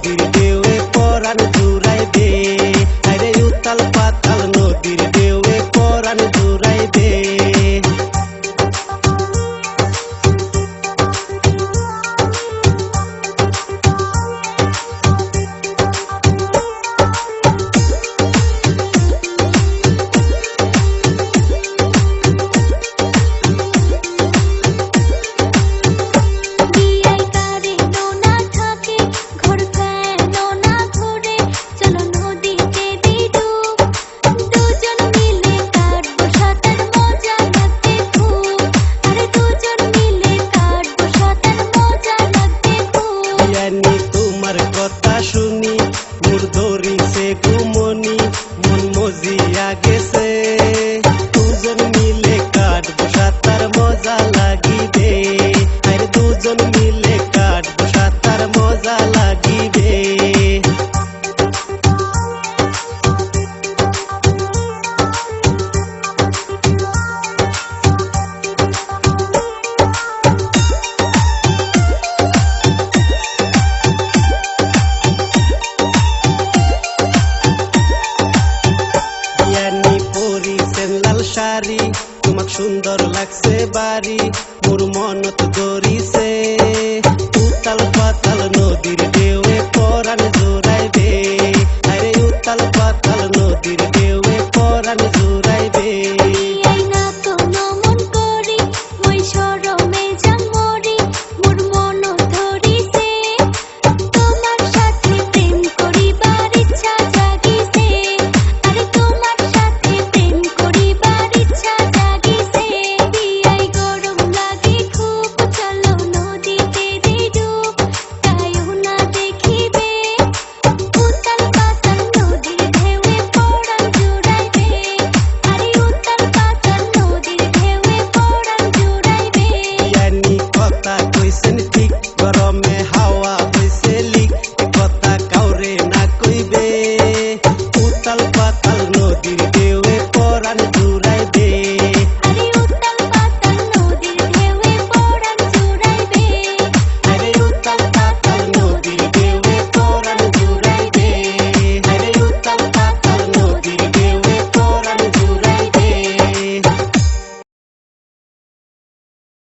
নদীর ঢেউয়ে পরাণ জুড়াইবে, আরে উতাল পাতাল নদীর ঢেউয়ে পরাণ জুড়াইবে। তোমার কথা শুনি মোর ধরিছে ঘুমনি, মন মজিয়া গেছে। দুজন মিলে কাটবো সাঁতার মজা লাগিবে, আর দুজন মিলে কাটবো সাঁতার মজা লাগিবে। লাল শাড়ি তোমাক সুন্দর লাগছে বাড়ি, মোর মনত